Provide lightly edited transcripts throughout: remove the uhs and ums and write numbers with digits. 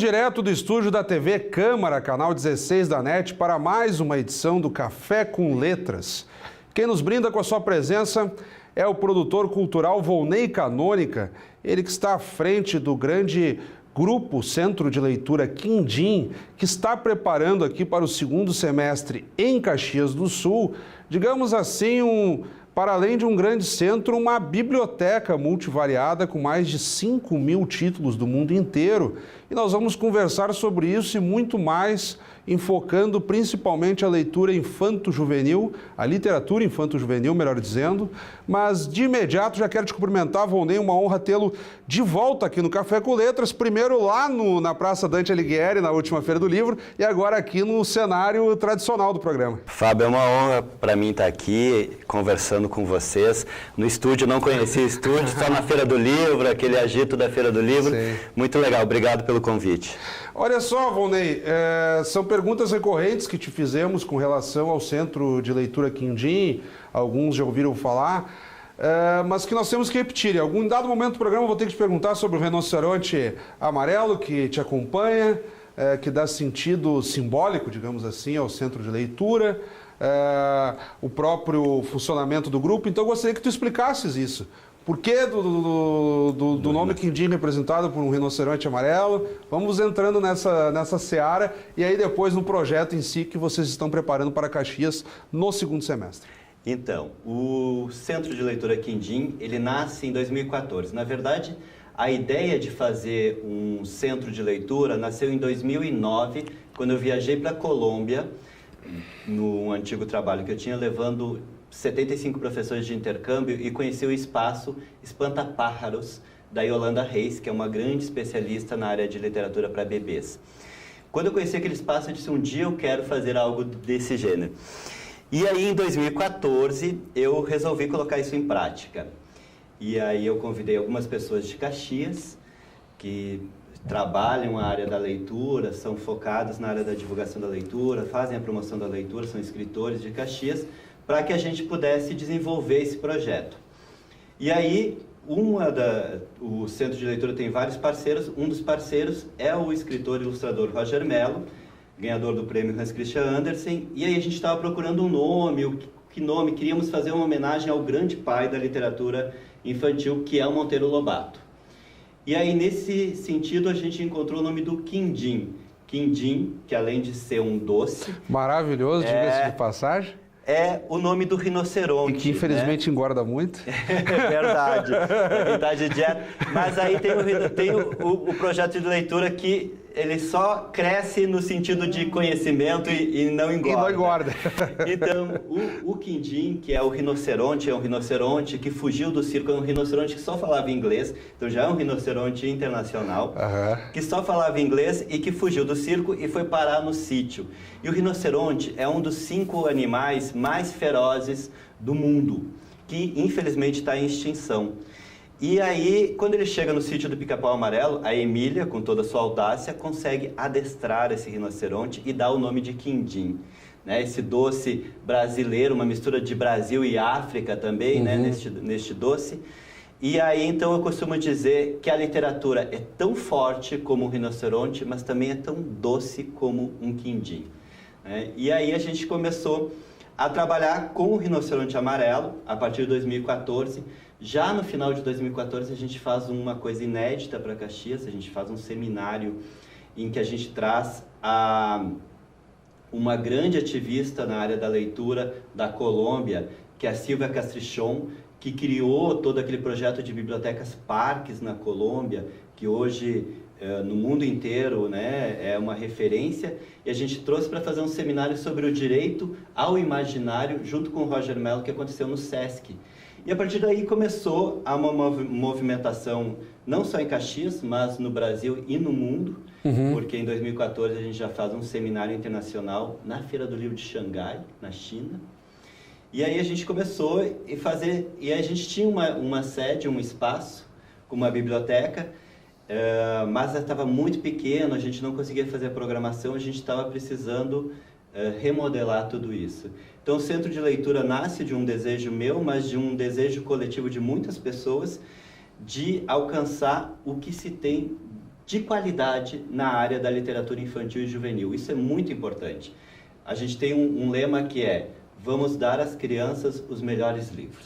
direto do estúdio da TV Câmara, canal 16 da NET, para mais uma edição do Café com Letras. Quem nos brinda com a sua presença é o produtor cultural Volney Canônica, ele que está à frente do grande grupo Centro de Leitura Quindim, que está preparando aqui para o segundo semestre em Caxias do Sul, digamos assim, para além de um grande centro, uma biblioteca multivariada com mais de 5.000 títulos do mundo inteiro. E nós vamos conversar sobre isso e muito mais, enfocando principalmente a leitura infanto-juvenil, a literatura infanto-juvenil, melhor dizendo. Mas de imediato já quero te cumprimentar, Volney, uma honra tê-lo de volta aqui no Café com Letras, primeiro lá na Praça Dante Alighieri, na última Feira do Livro, e agora aqui no cenário tradicional do programa. Fábio, é uma honra para mim estar aqui conversando com vocês. No estúdio, não conhecia o estúdio, só na Feira do Livro, aquele agito da Feira do Livro. Sim. Muito legal, obrigado pelo convite. Olha só, Volney, são perguntas recorrentes que te fizemos com relação ao Centro de Leitura Quindim, alguns já ouviram falar, mas que nós temos que repetir. Em algum dado momento do programa eu vou ter que te perguntar sobre o rinoceronte amarelo que te acompanha, que dá sentido simbólico, digamos assim, ao Centro de Leitura, o próprio funcionamento do grupo. Então eu gostaria que tu explicasses isso. Por que do nome Quindim representado por um rinoceronte amarelo? Vamos entrando nessa seara e aí depois no projeto em si que vocês estão preparando para Caxias no segundo semestre. Então, o Centro de Leitura Quindim, ele nasce em 2014. Na verdade, a ideia de fazer um centro de leitura nasceu em 2009, quando eu viajei para a Colômbia, no antigo trabalho que eu tinha, levando 75 professores de intercâmbio e conheci o espaço Espantapájaros, da Yolanda Reis, que é uma grande especialista na área de literatura para bebês. Quando eu conheci aquele espaço, eu disse, um dia eu quero fazer algo desse gênero. E aí, em 2014, eu resolvi colocar isso em prática. E aí eu convidei algumas pessoas de Caxias, que trabalham a área da leitura, são focados na área da divulgação da leitura, fazem a promoção da leitura, são escritores de Caxias, para que a gente pudesse desenvolver esse projeto. E aí, o Centro de Leitura tem vários parceiros, um dos parceiros é o escritor e ilustrador Roger Mello, ganhador do prêmio Hans Christian Andersen, e aí a gente estava procurando um nome, que nome, queríamos fazer uma homenagem ao grande pai da literatura infantil, que é o Monteiro Lobato. E aí, nesse sentido, a gente encontrou o nome do Quindim. Quindim, que além de ser um doce... Maravilhoso, diga-se de passagem. É o nome do rinoceronte. E que infelizmente engorda muito. É verdade, quem está de dieta. Mas aí tem o projeto de leitura que ele só cresce no sentido de conhecimento e não engorda. E não engorda. Então, o Quindim, que é um rinoceronte que fugiu do circo, é um rinoceronte que só falava inglês, então já é um rinoceronte internacional, que só falava inglês e que fugiu do circo e foi parar no sítio. E o rinoceronte é um dos 5 animais mais ferozes do mundo, que infelizmente está em extinção. E aí, quando ele chega no sítio do Pica-Pau Amarelo, a Emília, com toda a sua audácia, consegue adestrar esse rinoceronte e dá o nome de Quindim. Né? Esse doce brasileiro, uma mistura de Brasil e África também, né? neste doce. E aí, então, eu costumo dizer que a literatura é tão forte como um rinoceronte, mas também é tão doce como um quindim. Né? E aí a gente começou a trabalhar com o rinoceronte amarelo a partir de 2014. Já no final de 2014 a gente faz uma coisa inédita para Caxias, a gente faz um seminário em que a gente traz uma grande ativista na área da leitura da Colômbia, que é a Silvia Castrichon, que criou todo aquele projeto de bibliotecas parques na Colômbia, que hoje no mundo inteiro, né, é uma referência, e a gente trouxe para fazer um seminário sobre o direito ao imaginário junto com o Roger Mello, que aconteceu no Sesc. E a partir daí começou uma movimentação, não só em Caxias, mas no Brasil e no mundo, porque em 2014 a gente já faz um seminário internacional na Feira do Livro de Xangai, na China. E aí a gente começou a fazer, e aí a gente tinha uma sede, um espaço, com uma biblioteca, mas estava muito pequeno, a gente não conseguia fazer a programação, a gente estava precisando remodelar tudo isso. Então, o Centro de Leitura nasce de um desejo meu, mas de um desejo coletivo de muitas pessoas, de alcançar o que se tem de qualidade na área da literatura infantil e juvenil. Isso é muito importante. A gente tem um lema que é: vamos dar às crianças os melhores livros.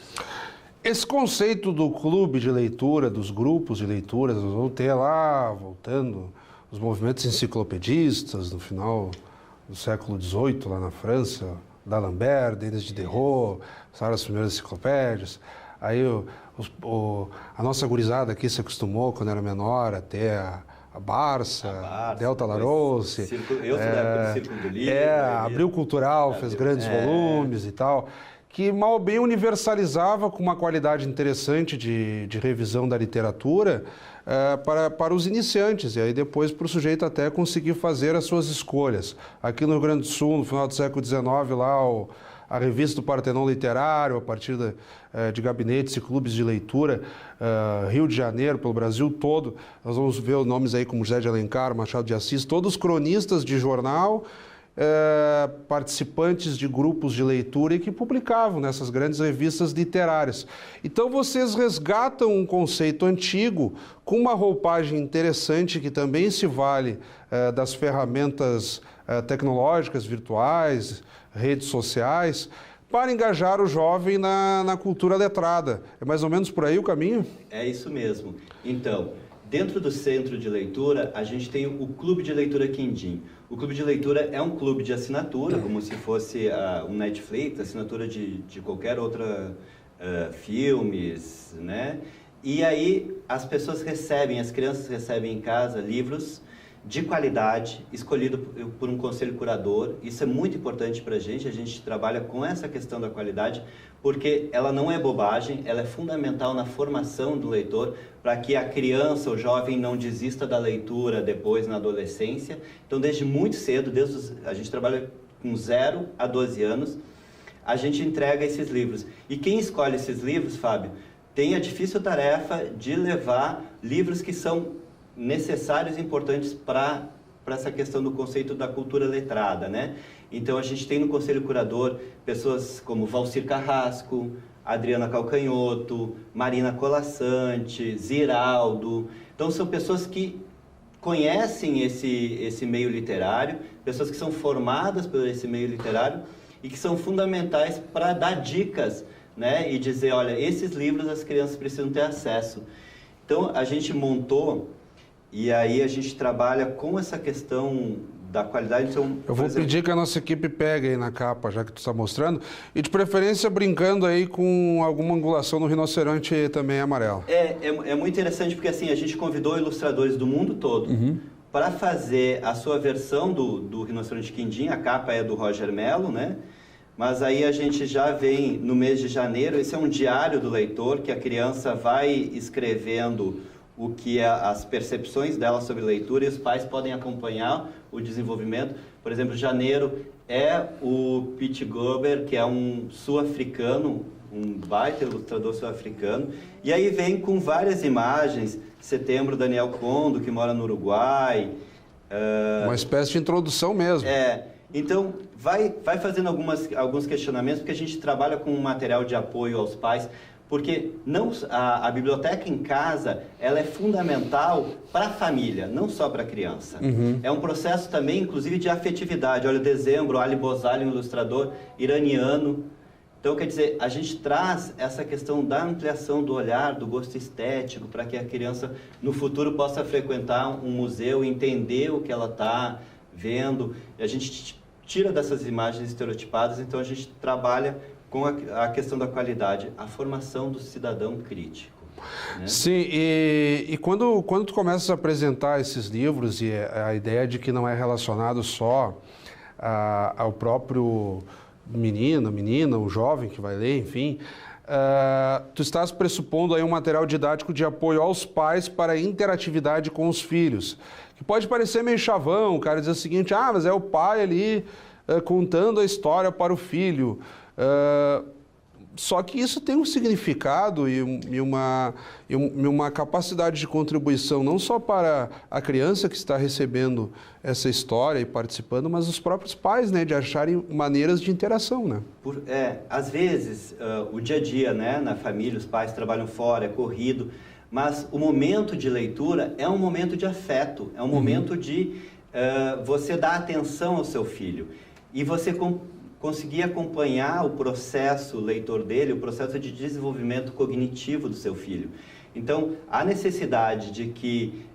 Esse conceito do clube de leitura, dos grupos de leituras, nós vamos ter lá, voltando, os movimentos enciclopedistas no final do século XVIII, lá na França, d'Alembert, Denis Diderot, saíram as primeiras enciclopédias. Aí a nossa gurizada aqui se acostumou, quando era menor, a ter a Barça, Delta Larousse. Eu sou da época do Círculo do Livro. Abril Cultural, fez grandes volumes e tal, que mal bem universalizava com uma qualidade interessante de revisão da literatura para os iniciantes, e aí depois para o sujeito até conseguir fazer as suas escolhas. Aqui no Rio Grande do Sul, no final do século XIX, lá a revista do Partenon Literário, a partir de gabinetes e clubes de leitura, Rio de Janeiro, pelo Brasil todo, nós vamos ver nomes aí como José de Alencar, Machado de Assis, todos cronistas de jornal, participantes de grupos de leitura e que publicavam nessas grandes revistas literárias. Então vocês resgatam um conceito antigo com uma roupagem interessante que também se vale das ferramentas tecnológicas, virtuais, redes sociais, para engajar o jovem na cultura letrada. É mais ou menos por aí o caminho? É isso mesmo. Então, dentro do centro de leitura, a gente tem o Clube de Leitura Quindim. O Clube de Leitura é um clube de assinatura, como se fosse um Netflix, assinatura de qualquer outra filmes, né? E aí as pessoas recebem, as crianças recebem em casa livros de qualidade, escolhido por um conselho curador. Isso é muito importante para a gente trabalha com essa questão da qualidade, porque ela não é bobagem, ela é fundamental na formação do leitor, para que a criança ou jovem não desista da leitura depois na adolescência. Então, desde muito cedo, a gente trabalha com 0 a 12 anos, a gente entrega esses livros. E quem escolhe esses livros, Fábio, tem a difícil tarefa de levar livros que são necessários e importantes para essa questão do conceito da cultura letrada, né? Então, a gente tem no Conselho Curador pessoas como Valcir Carrasco, Adriana Calcanhoto, Marina Colassante, Ziraldo. Então, são pessoas que conhecem esse meio literário, pessoas que são formadas por esse meio literário e que são fundamentais para dar dicas, né? E dizer, olha, esses livros as crianças precisam ter acesso. Então, a gente montou, e aí a gente trabalha com essa questão da qualidade. Então, eu vou pedir que a nossa equipe pegue aí na capa, já que tu está mostrando, e de preferência brincando aí com alguma angulação no rinoceronte também amarelo. É muito interessante porque assim, a gente convidou ilustradores do mundo todo para fazer a sua versão do rinoceronte Quindim. A capa é do Roger Mello, né? Mas aí a gente já vem no mês de janeiro, esse é um diário do leitor, que a criança vai escrevendo o que é as percepções dela sobre leitura, e os pais podem acompanhar o desenvolvimento. Por exemplo, janeiro é o Pete Gober, que é um sul-africano, um baita ilustrador sul-africano, e aí vem com várias imagens. Setembro, Daniel Condo, que mora no Uruguai. Uma espécie de introdução mesmo. Então, vai fazendo alguns questionamentos, porque a gente trabalha com um material de apoio aos pais, porque a biblioteca em casa, ela é fundamental para a família, não só para a criança. É um processo também, inclusive, de afetividade. Olha, dezembro, Ali Bozali, um ilustrador iraniano. Então, quer dizer, a gente traz essa questão da ampliação do olhar, do gosto estético, para que a criança, no futuro, possa frequentar um museu, entender o que ela está vendo. E a gente tira dessas imagens estereotipadas, então a gente trabalha com a questão da qualidade, a formação do cidadão crítico. Né? Sim, e quando tu começas a apresentar esses livros, e a ideia de que não é relacionado só ao próprio menino, menina, o jovem que vai ler, enfim, tu estás pressupondo aí um material didático de apoio aos pais para a interatividade com os filhos, que pode parecer meio chavão, o cara diz o seguinte, mas é o pai ali contando a história para o filho. Só que isso tem um significado e uma capacidade de contribuição não só para a criança que está recebendo essa história e participando, mas os próprios pais, né, de acharem maneiras de interação, né? Às vezes, o dia a dia, né, na família, os pais trabalham fora, é corrido, mas o momento de leitura é um momento de afeto, é um momento de você dar atenção ao seu filho e você conseguir acompanhar o processo leitor dele, o processo de desenvolvimento cognitivo do seu filho. Então, há necessidade de que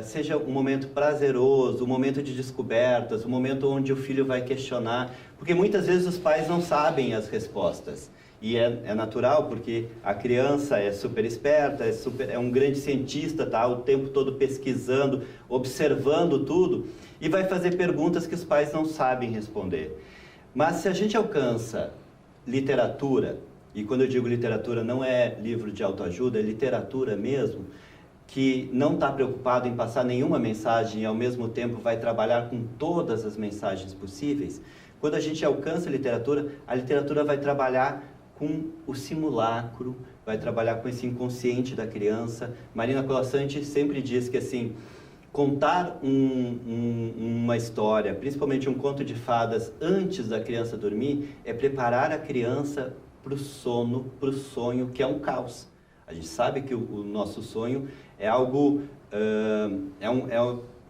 seja um momento prazeroso, um momento de descobertas, um momento onde o filho vai questionar, porque muitas vezes os pais não sabem as respostas. E é natural, porque a criança é super esperta, é um grande cientista, tá o tempo todo pesquisando, observando tudo, e vai fazer perguntas que os pais não sabem responder. Mas se a gente alcança literatura, e quando eu digo literatura não é livro de autoajuda, é literatura mesmo, que não está preocupado em passar nenhuma mensagem e ao mesmo tempo vai trabalhar com todas as mensagens possíveis, quando a gente alcança a literatura vai trabalhar com o simulacro, vai trabalhar com esse inconsciente da criança. Marina Colasanti sempre diz que assim, contar uma história, principalmente um conto de fadas, antes da criança dormir, é preparar a criança para o sono, para o sonho, que é um caos. A gente sabe que o nosso sonho é algo,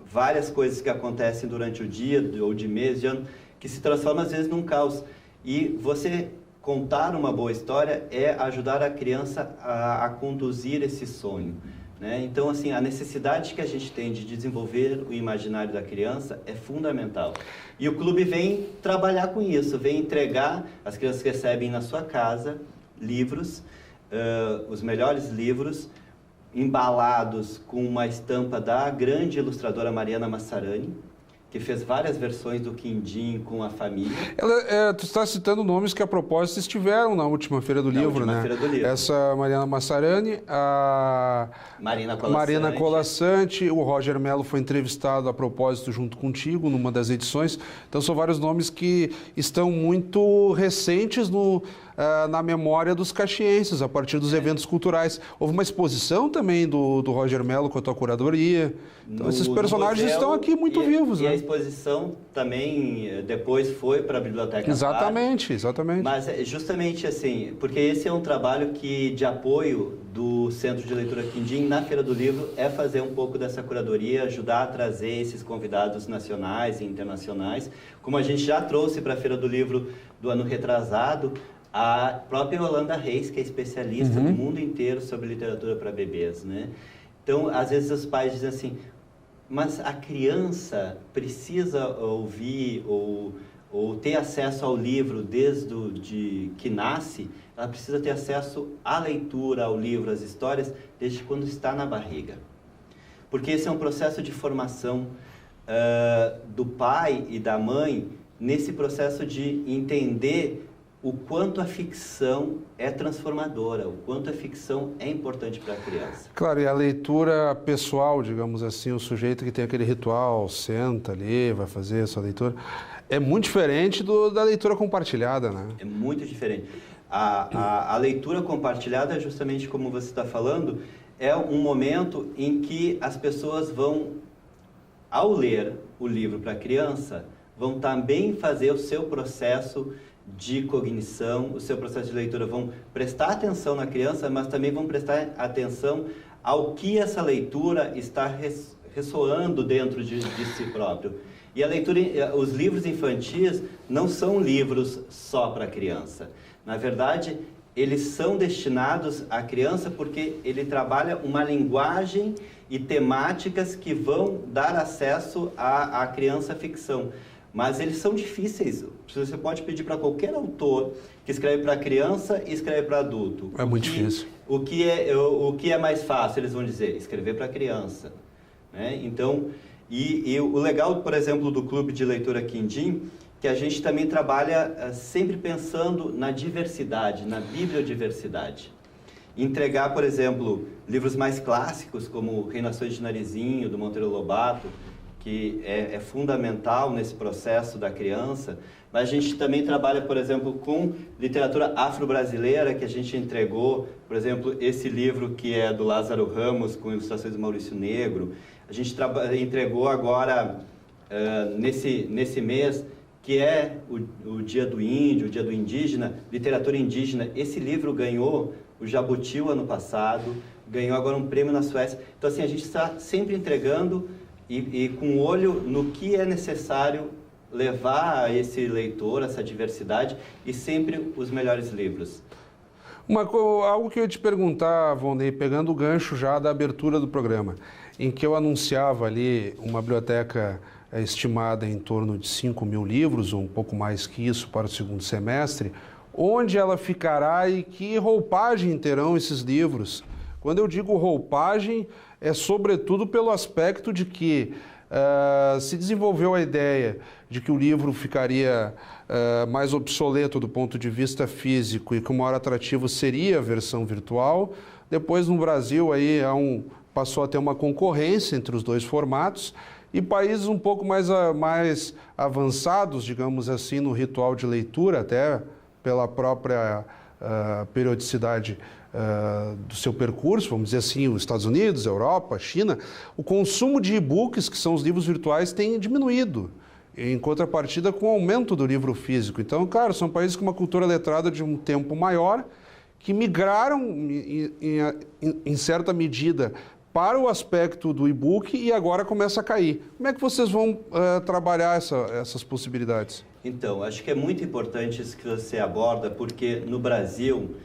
várias coisas que acontecem durante o dia, ou de mês, de ano, que se transformam às vezes num caos. E você contar uma boa história é ajudar a criança a conduzir esse sonho, né? Então, assim, a necessidade que a gente tem de desenvolver o imaginário da criança é fundamental. E o clube vem trabalhar com isso, vem entregar, as crianças recebem na sua casa livros, os melhores livros, embalados com uma estampa da grande ilustradora Mariana Massarani, que fez várias versões do Quindim com a família. Tu está citando nomes que, a propósito, estiveram na última Feira do Livro, né? Feira do Livro. Essa Mariana Massarani, a Marina Colasanti, o Roger Mello foi entrevistado a propósito junto contigo numa das edições. Então, são vários nomes que estão muito recentes na memória dos caxienses, a partir dos eventos culturais. Houve uma exposição também do Roger Mello com a tua curadoria. Então, esses personagens estão aqui muito vivos. E a exposição também depois foi para a Biblioteca Exatamente, exatamente. Mas justamente assim, porque esse é um trabalho de apoio do Centro de Leitura Quindim na Feira do Livro, é fazer um pouco dessa curadoria, ajudar a trazer esses convidados nacionais e internacionais, como a gente já trouxe para a Feira do Livro do ano retrasado, a própria Yolanda Reis, que é especialista no mundo inteiro sobre literatura para bebês, né? Então, às vezes os pais dizem assim, mas a criança precisa ouvir ou ter acesso ao livro desde que nasce, ela precisa ter acesso à leitura, ao livro, às histórias, desde quando está na barriga. Porque esse é um processo de formação do pai e da mãe, nesse processo de entender o quanto a ficção é transformadora, o quanto a ficção é importante para a criança. Claro, e a leitura pessoal, digamos assim, o sujeito que tem aquele ritual, senta ali, vai fazer a sua leitura, é muito diferente da leitura compartilhada, né? É muito diferente. A leitura compartilhada, justamente como você está falando, é um momento em que as pessoas vão, ao ler o livro para a criança, vão também fazer o seu processo de cognição, o seu processo de leitura, vão prestar atenção na criança, mas também vão prestar atenção ao que essa leitura está ressoando dentro de si próprio. E a leitura, os livros infantis não são livros só para criança. Na verdade, eles são destinados à criança porque ele trabalha uma linguagem e temáticas que vão dar acesso à criança ficção. Mas eles são difíceis. Você pode pedir para qualquer autor que escreve para criança e escreve para adulto. É muito difícil. O que é mais fácil, eles vão dizer, escrever para criança, né? Então, e o legal, por exemplo, do Clube de Leitura Quindim, que a gente também trabalha sempre pensando na diversidade, na bibliodiversidade. Entregar, por exemplo, livros mais clássicos, como Reinações de Narizinho, do Monteiro Lobato, que é fundamental nesse processo da criança, mas a gente também trabalha, por exemplo, com literatura afro-brasileira, que a gente entregou, por exemplo, esse livro que é do Lázaro Ramos, com ilustrações do Maurício Negro. A gente entregou agora, nesse mês, que é o Dia do Índio, o Dia do Indígena, literatura indígena. Esse livro ganhou o Jabuti ano passado, ganhou agora um prêmio na Suécia. Então, assim, a gente está sempre entregando e com olho no que é necessário levar a esse leitor, essa diversidade, e sempre os melhores livros. Algo que eu ia te perguntar, Volney, pegando o gancho já da abertura do programa, em que eu anunciava ali uma biblioteca estimada em torno de 5.000 livros, ou um pouco mais que isso, para o segundo semestre, onde ela ficará e que roupagem terão esses livros? Quando eu digo roupagem, é sobretudo pelo aspecto de que se desenvolveu a ideia de que o livro ficaria mais obsoleto do ponto de vista físico e que o maior atrativo seria a versão virtual. Depois, no Brasil, aí passou a ter uma concorrência entre os dois formatos e países um pouco mais avançados, digamos assim, no ritual de leitura, até pela própria periodicidade do seu percurso, vamos dizer assim, os Estados Unidos, a Europa, a China, o consumo de e-books, que são os livros virtuais, tem diminuído, em contrapartida com o aumento do livro físico. Então, claro, são países com uma cultura letrada de um tempo maior, que migraram, em certa medida, para o aspecto do e-book e agora começa a cair. Como é que vocês vão trabalhar essas possibilidades? Então, acho que é muito importante isso que você aborda, porque no Brasil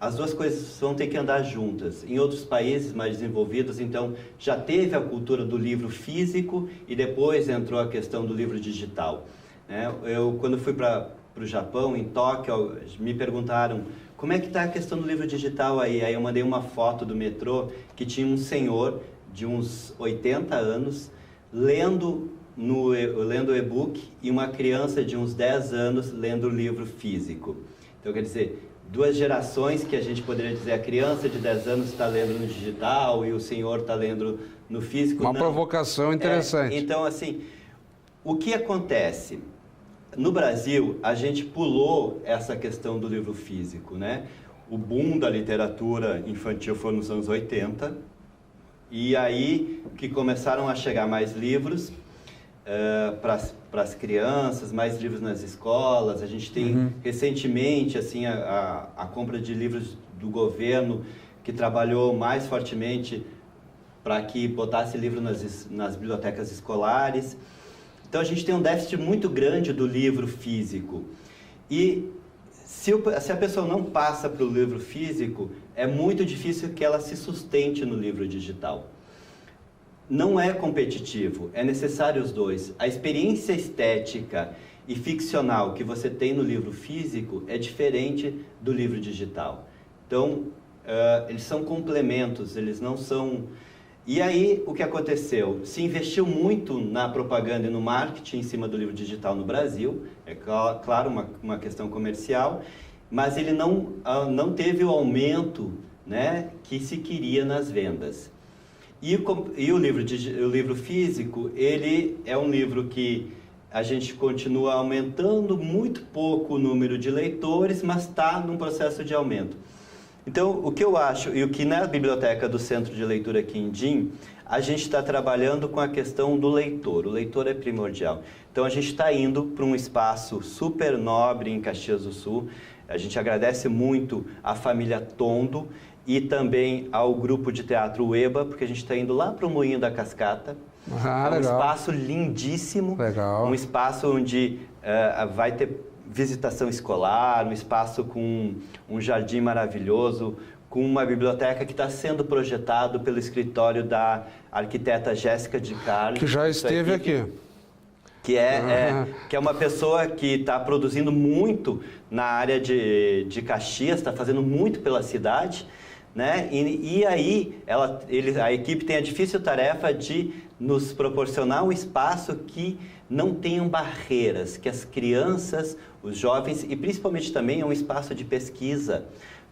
as duas coisas vão ter que andar juntas. Em outros países mais desenvolvidos, então, já teve a cultura do livro físico e depois entrou a questão do livro digital. Eu, quando fui para o Japão, em Tóquio, me perguntaram como é que está a questão do livro digital aí. Aí eu mandei uma foto do metrô que tinha um senhor de uns 80 anos lendo o e-book e uma criança de uns 10 anos lendo o livro físico. Então, quer dizer, duas gerações que a gente poderia dizer, a criança de 10 anos está lendo no digital e o senhor está lendo no físico. Uma provocação interessante. Então, assim, o que acontece? No Brasil, a gente pulou essa questão do livro físico, né? O boom da literatura infantil foi nos anos 80, e aí que começaram a chegar mais livros para as crianças, mais livros nas escolas. A gente tem recentemente assim a compra de livros do governo, que trabalhou mais fortemente para que botasse livro nas bibliotecas escolares. Então a gente tem um déficit muito grande do livro físico. E se a pessoa não passa para o livro físico, é muito difícil que ela se sustente no livro digital. Não é competitivo, é necessário os dois. A experiência estética e ficcional que você tem no livro físico é diferente do livro digital. Então, eles são complementos, eles não são... E aí, o que aconteceu? Se investiu muito na propaganda e no marketing em cima do livro digital no Brasil, é claro, uma questão comercial, mas ele não teve o aumento, né, que se queria nas vendas. E o livro físico, ele é um livro que a gente continua aumentando muito pouco o número de leitores, mas está num processo de aumento. Então, o que eu acho, e o que na biblioteca do Centro de Leitura Quindim, a gente está trabalhando com a questão do leitor. O leitor é primordial. Então, a gente está indo para um espaço super nobre em Caxias do Sul. A gente agradece muito à família Tondo e também ao grupo de teatro Ueba, porque a gente está indo lá para o Moinho da Cascata. É um espaço lindíssimo. Legal. Um espaço onde vai ter visitação escolar, um espaço com um jardim maravilhoso, com uma biblioteca que está sendo projetado pelo escritório da arquiteta Jéssica de Carlos. Que já esteve aqui. Que é uma pessoa que está produzindo muito na área de Caxias, está fazendo muito pela cidade, né? E aí a equipe tem a difícil tarefa de nos proporcionar um espaço que não tenham barreiras, que as crianças, os jovens, e principalmente também é um espaço de pesquisa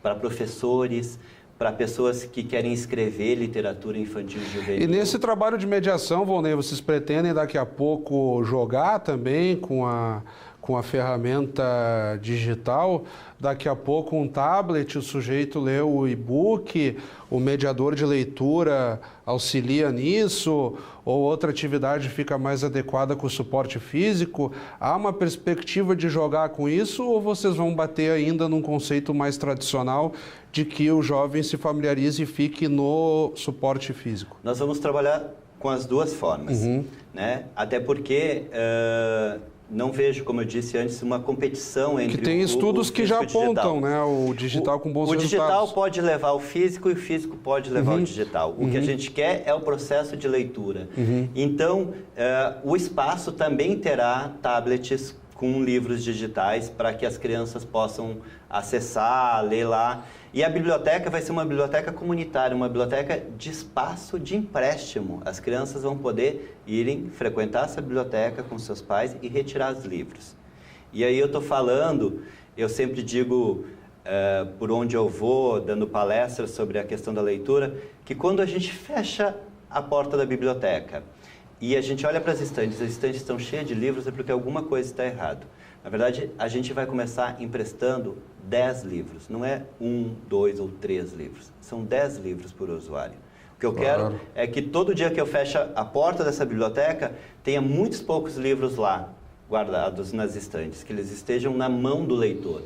para professores, para pessoas que querem escrever literatura infantil e juvenil. E nesse trabalho de mediação, Volney, vocês pretendem daqui a pouco jogar também com com a ferramenta digital, daqui a pouco um tablet, o sujeito lê o e-book, o mediador de leitura auxilia nisso, ou outra atividade fica mais adequada com o suporte físico. Há uma perspectiva de jogar com isso, ou vocês vão bater ainda num conceito mais tradicional de que o jovem se familiarize e fique no suporte físico? Nós vamos trabalhar com as duas formas, né? Até porque não vejo, como eu disse antes, uma competição entre que tem estudos que já apontam, né, o digital com bons resultados. O digital pode levar o físico e o físico pode levar o digital. O que a gente quer é o processo de leitura. Então, o espaço também terá tablets com livros digitais para que as crianças possam acessar, ler lá. E a biblioteca vai ser uma biblioteca comunitária, uma biblioteca de espaço de empréstimo. As crianças vão poder irem frequentar essa biblioteca com seus pais e retirar os livros. E aí eu estou falando, eu sempre digo, por onde eu vou, dando palestras sobre a questão da leitura, que quando a gente fecha a porta da biblioteca e a gente olha para as estantes estão cheias de livros, é porque alguma coisa está errada. Na verdade, a gente vai começar emprestando 10 livros. Não é 1, 2 ou 3 livros. São 10 livros por usuário. O que eu quero é que todo dia que eu feche a porta dessa biblioteca, tenha muitos poucos livros lá, guardados nas estantes, que eles estejam na mão do leitor.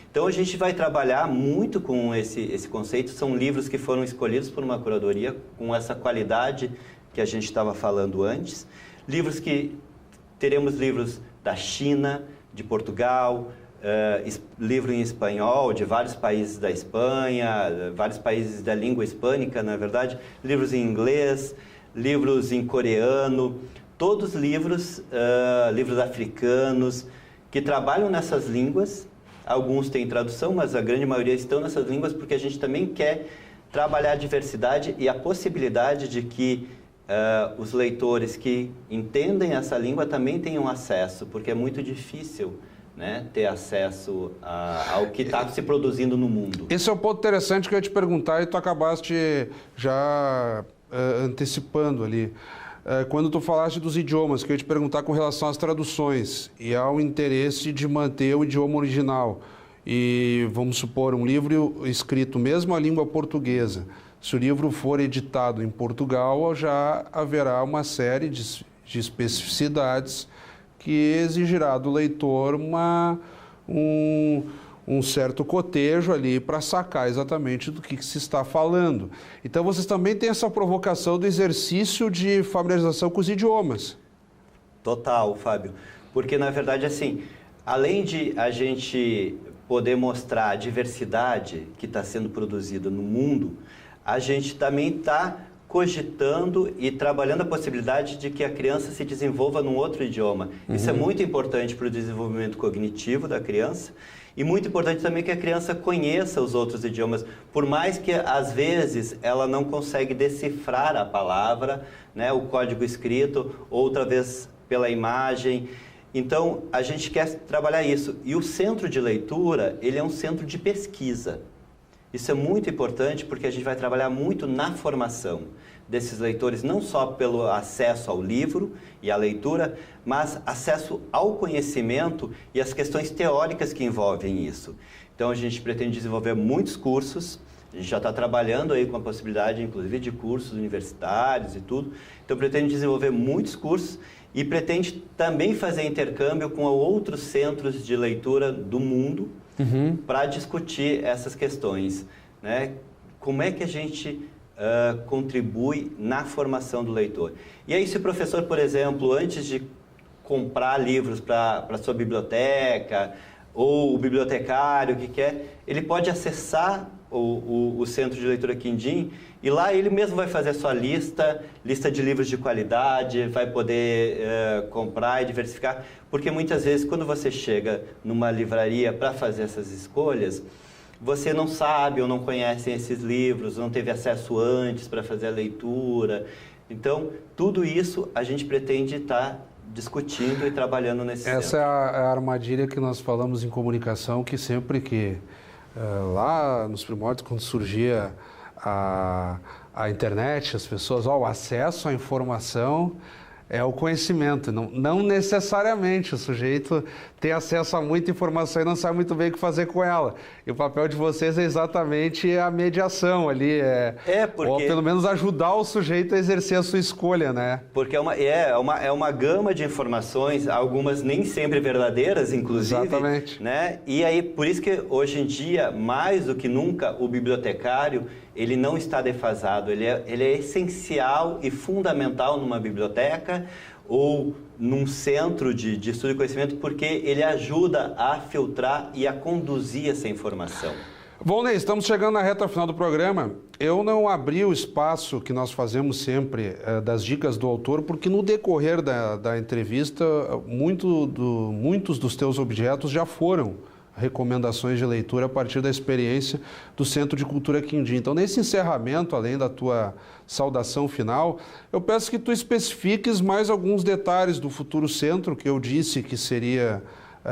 Então, a gente vai trabalhar muito com esse conceito. São livros que foram escolhidos por uma curadoria com essa qualidade que a gente estava falando antes. Livros que... Teremos livros da China, de Portugal, livro em espanhol, de vários países da Espanha, vários países da língua hispânica, na verdade, livros em inglês, livros em coreano, todos livros africanos, que trabalham nessas línguas. Alguns têm tradução, mas a grande maioria estão nessas línguas porque a gente também quer trabalhar a diversidade e a possibilidade de que os leitores que entendem essa língua também tenham acesso, porque é muito difícil, né, ter acesso ao que está se produzindo no mundo. Esse é um ponto interessante que eu ia te perguntar e tu acabaste já antecipando ali. Quando tu falaste dos idiomas, que eu ia te perguntar com relação às traduções e ao interesse de manter o idioma original. E vamos supor, um livro escrito mesmo a língua portuguesa. Se o livro for editado em Portugal, já haverá uma série de especificidades que exigirá do leitor um certo cotejo ali para sacar exatamente do que se está falando. Então, vocês também têm essa provocação do exercício de familiarização com os idiomas. Total, Fábio. Porque, na verdade, assim, além de a gente poder mostrar a diversidade que está sendo produzida no mundo, a gente também está cogitando e trabalhando a possibilidade de que a criança se desenvolva num outro idioma. Isso é muito importante para o desenvolvimento cognitivo da criança e muito importante também que a criança conheça os outros idiomas, por mais que às vezes ela não consegue decifrar a palavra, né, o código escrito, outra vez pela imagem. Então, a gente quer trabalhar isso. E o centro de leitura, ele é um centro de pesquisa. Isso é muito importante porque a gente vai trabalhar muito na formação desses leitores, não só pelo acesso ao livro e à leitura, mas acesso ao conhecimento e as questões teóricas que envolvem isso. Então, a gente pretende desenvolver muitos cursos, a gente já está trabalhando aí com a possibilidade, inclusive, de cursos universitários e tudo. Então, pretende desenvolver muitos cursos e pretende também fazer intercâmbio com outros centros de leitura do mundo, para discutir essas questões, né? Como é que a gente contribui na formação do leitor? E aí, se o professor, por exemplo, antes de comprar livros para a sua biblioteca, ou o bibliotecário que quer, ele pode acessar o Centro de Leitura Quindim e lá ele mesmo vai fazer a sua lista de livros de qualidade, vai poder comprar e diversificar, porque muitas vezes quando você chega numa livraria para fazer essas escolhas, você não sabe ou não conhece esses livros, não teve acesso antes para fazer a leitura. Então, tudo isso a gente pretende estar discutindo e trabalhando nesse centro. Essa é a armadilha que nós falamos em comunicação, que sempre que lá nos primórdios, quando surgia a internet, as pessoas, o acesso à informação é o conhecimento, não necessariamente o sujeito tem acesso a muita informação e não sabe muito bem o que fazer com ela. E o papel de vocês é exatamente a mediação ali, ou pelo menos ajudar o sujeito a exercer a sua escolha, né? Porque é uma gama de informações, algumas nem sempre verdadeiras, inclusive. Exatamente. Né? E aí, por isso que hoje em dia, mais do que nunca, o bibliotecário, ele não está defasado, ele é essencial e fundamental numa biblioteca ou num centro de estudo e conhecimento, porque ele ajuda a filtrar e a conduzir essa informação. Volney, estamos chegando na reta final do programa. Eu não abri o espaço que nós fazemos sempre das dicas do autor, porque no decorrer da entrevista, muitos dos teus objetos já foram recomendações de leitura a partir da experiência do Centro de Cultura Quindim. Então, nesse encerramento, além da tua saudação final, eu peço que tu especifiques mais alguns detalhes do futuro centro, que eu disse que seria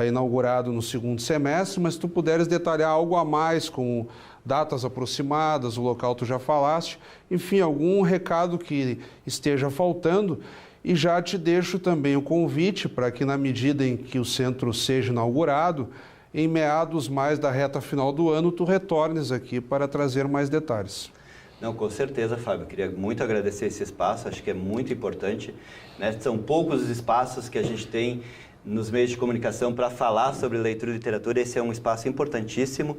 inaugurado no segundo semestre, mas se tu puderes detalhar algo a mais, como datas aproximadas, o local tu já falaste, enfim, algum recado que esteja faltando. E já te deixo também o convite para que, na medida em que o centro seja inaugurado, em meados mais da reta final do ano, tu retornes aqui para trazer mais detalhes. Não, com certeza, Fábio. Queria muito agradecer esse espaço, acho que é muito importante, né? São poucos os espaços que a gente tem nos meios de comunicação para falar sobre leitura e literatura, esse é um espaço importantíssimo.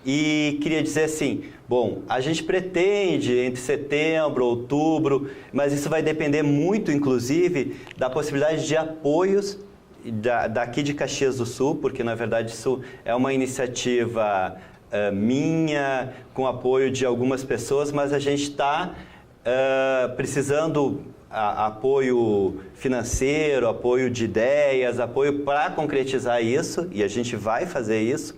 E queria dizer assim, bom, a gente pretende entre setembro, outubro, mas isso vai depender muito, inclusive, da possibilidade de apoios daqui de Caxias do Sul, porque na verdade isso é uma iniciativa minha, com apoio de algumas pessoas, mas a gente está precisando apoio financeiro, apoio de ideias, apoio para concretizar isso, e a gente vai fazer isso.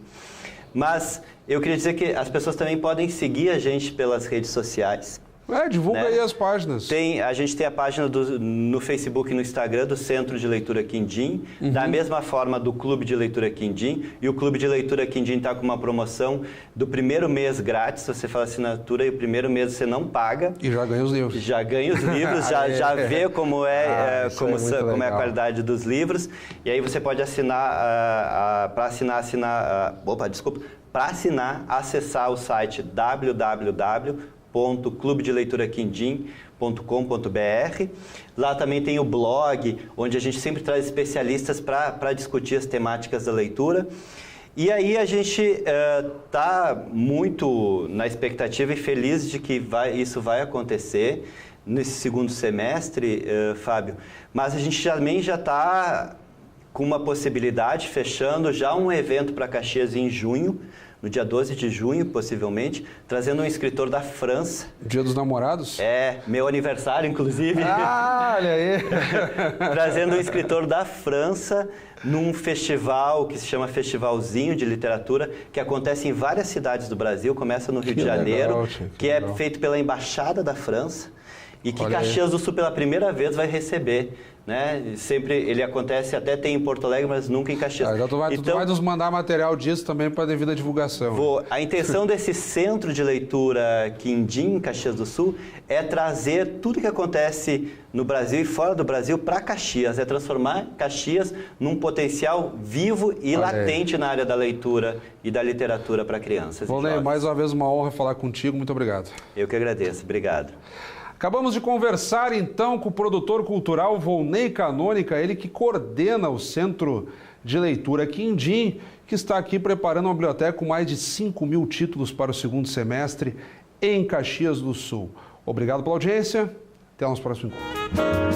Mas eu queria dizer que as pessoas também podem seguir a gente pelas redes sociais. Divulga, né? Aí as páginas. A gente tem a página no Facebook e no Instagram do Centro de Leitura Quindim, da mesma forma do Clube de Leitura Quindim, e o Clube de Leitura Quindim está com uma promoção do primeiro mês grátis, você faz assinatura e o primeiro mês você não paga. E já ganha os livros. Já ganha os livros, já vê como como é a qualidade dos livros, e aí você pode assinar, para assinar, acessar o site www.clubedeleituraquindim.com.br. Lá também tem o blog, onde a gente sempre traz especialistas para discutir as temáticas da leitura. E aí a gente está muito na expectativa e feliz de que isso vai acontecer nesse segundo semestre, Fábio. Mas a gente também já está com uma possibilidade, fechando já um evento para Caxias em junho, no dia 12 de junho, possivelmente, trazendo um escritor da França. Dia dos Namorados? Meu aniversário, inclusive. Olha aí! Trazendo um escritor da França num festival que se chama Festivalzinho de Literatura, que acontece em várias cidades do Brasil, começa no Rio de Janeiro, que é feito pela Embaixada da França e que Caxias do Sul, pela primeira vez, vai receber. Né? Sempre ele acontece, até tem em Porto Alegre, mas nunca em Caxias. Então tu vai nos mandar material disso também para devida divulgação. A intenção desse Centro de Leitura Quindim, em Caxias do Sul, é trazer tudo que acontece no Brasil e fora do Brasil para Caxias, é transformar Caxias num potencial vivo e latente na área da leitura e da literatura para crianças. Volney, mais uma vez uma honra falar contigo, muito obrigado. Eu que agradeço, obrigado. Acabamos de conversar, então, com o produtor cultural Volney Canônica, ele que coordena o Centro de Leitura Quindim, que está aqui preparando uma biblioteca com mais de 5.000 títulos para o segundo semestre em Caxias do Sul. Obrigado pela audiência, até o nosso próximo encontro.